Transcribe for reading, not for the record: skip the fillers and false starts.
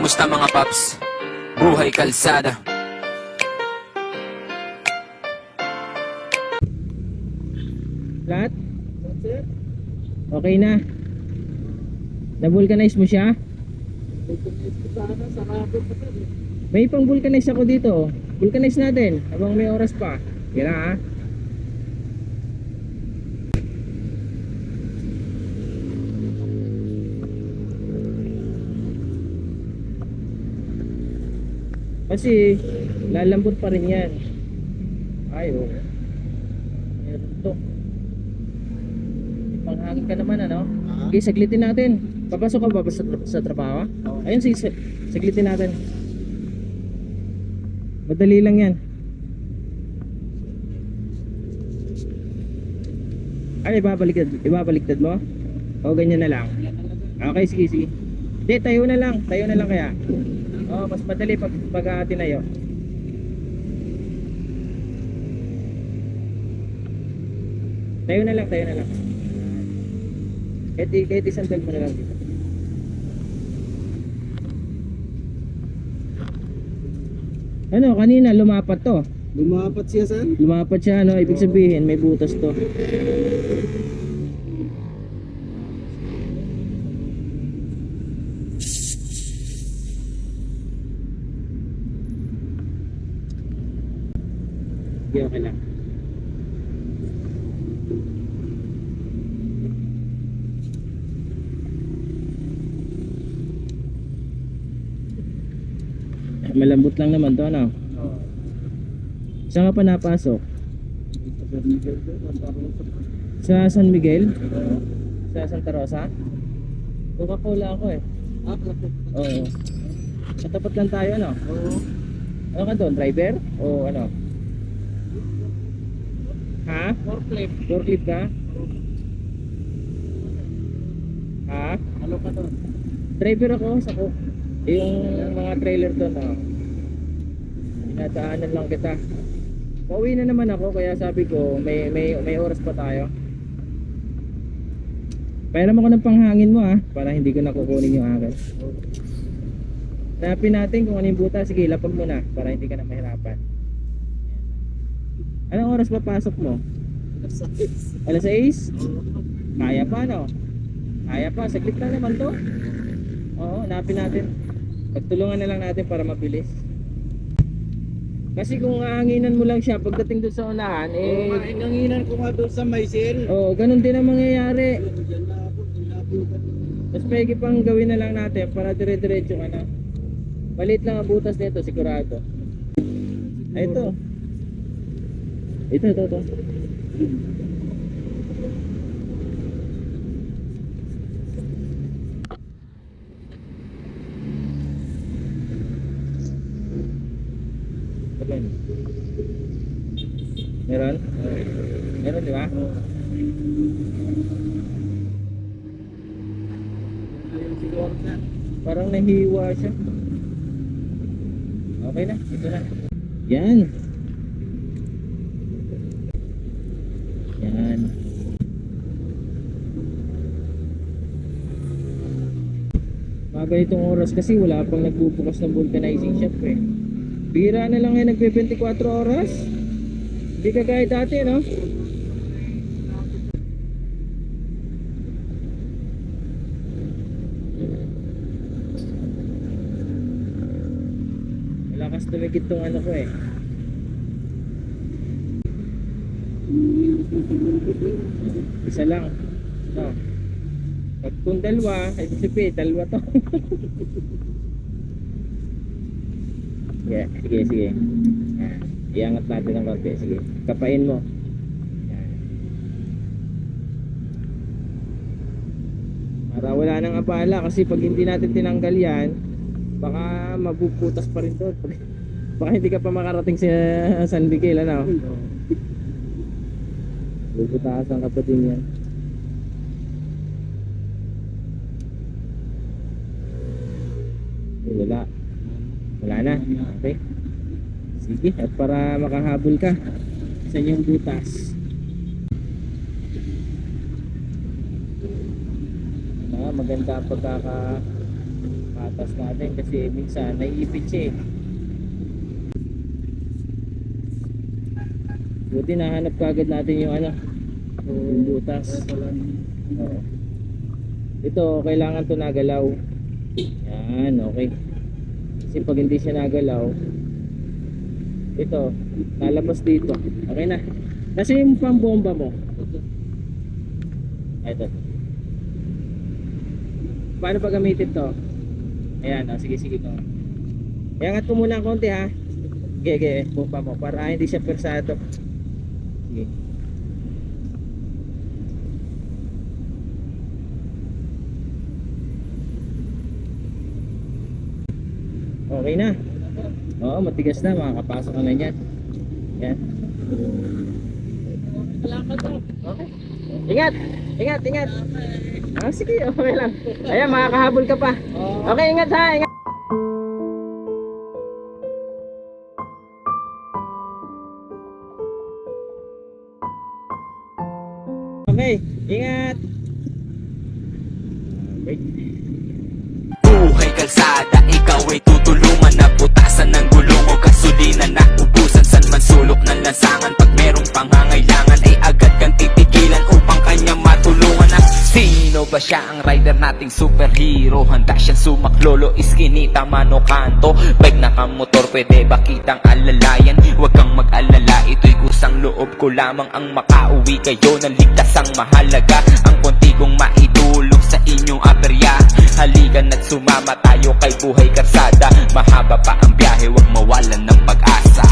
Kamusta mga paps? Buhay kalsada. Lahat? Okay na. Na-vulcanize mo siya? May pang vulcanize ako dito. Vulcanize natin habang may oras pa. Yan na ha. Kasi lalambot pa rin yan. Ay oh. Meron to. May panghangin ka naman ano? Okay, saglitin natin. Papasok ka ba sa trabaho? Ayun, sige, saglitin natin. Madali lang yan. Ay, ibabaliktad mo? O ganyan na lang. Okay, sige, sige. Hindi, tayo na lang kaya. Oh, mas madali pag tinayo. Tayo na lang. Kahit isang tag mo na lang dito. Ano, kanina lumapat to. Lumapat siya saan? Lumapat siya, ano, ibig sabihin may butas to. Okay lang. Malambot lang naman to, ano? Saan ka pa napasok? Sa San Miguel? Sa Santa Rosa? Coca-Cola ako eh. Oo. Katapat lang tayo, ano? Oo. Ano ka doon? Driver? O ano? Ha? Forklift ka? Ha? Ano ka doon? Driver ako sa yung mga trailer doon, no? Dinadaanan lang kita. Pauwi na naman ako kaya sabi ko may oras pa tayo. Pairam ako ng panghangin mo ha, para hindi ko nakukunin yung akin. Hanapin natin kung ano yung buta. Sige, lapag mo na para hindi ka na mahirapan. Anong oras papasok mo? Alas 6? Kaya pa, no? Kaya pa, saglit lang naman to. Oo, hanapin natin. Pagtulungan na lang natin para mabilis. Kasi kung aanginan mo lang siya pagdating doon sa unahan, Inanginan ko nga doon sa Maisel. oo, ganun din ang mangyayari. Mas pwede pang gawin na lang natin para dire-diretso ka na. Maliit lang ang butas nito, sigurado. Ay, ito. Ito. Meron? Meron, di ba? Parang nahiwa siya. Okay na, ito na. Yan. Mga ganitong oras kasi wala pang nagbubukas ng vulcanizing shop eh. Bira na lang ngayon nagpe-24 oras. Hindi ka gaya dati, no? Malakas tumikit tong ano ko eh. Isa lang, no? Pag kung dalawa, ay sabihin, dalawa to. Sige. Yan. Iangat natin ng konti. Sige, kapain mo. Yan. Para wala nang abala kasi pag hindi natin tinanggal yan, baka mabuputas pa rin to. Baka hindi ka pa makarating sa San Miguel, ano? Bubutasan ka pa din yan. Wala na. Okay. Sige, at para makahabol ka sa inyong butas. Maganda ang atas natin kasi minsan naiipit siya eh. Buti nahanap kagad natin yung ano, yung butas. Oo. Ito kailangan to nagalaw. Yan, okay. Kasi pag hindi siya nagalaw, ito lalabas dito. Okay na. Kasi yung pambomba mo. Ito. Paano pa gamitin to? Ayan, oh, sige sige mo. Iangat ko muna konti ha. Gege, bomba mo para hindi siya persado. Sige. Okay na. Oo, matigas na, makakapasok ka na niyan. Yan. Okay. Ingat! Ingat, ingat! Ah, sige, okay lang. Ayan, makakahabol ka pa. Okay, ingat ha, ingat! Okay, ingat! Okay. Buhay kalsada, ikaw ay tutulungan na butasan ng gulong o gasolina na ubusan. San man sulok ng lansangan, pag merong pangangailangan ay agad kang titigilan upang kanya matulungan na. Sino ba siya ang rider nating superhero? Handa siyang sumaklolo, iskinita, mano, kanto. Bike nakamotor, pwede ba kitang alalayan? Huwag kang mag-alala, ito'y kusang loob ko lamang ang makauwi kayo ng ligtas ang mahalaga. Ang konti kong maitulong sa inyong aperya. Halikan at sumama tayo kay Buhay Kalsada. Mahaba pa ang biyahe, huwag mawalan ng pag-asa.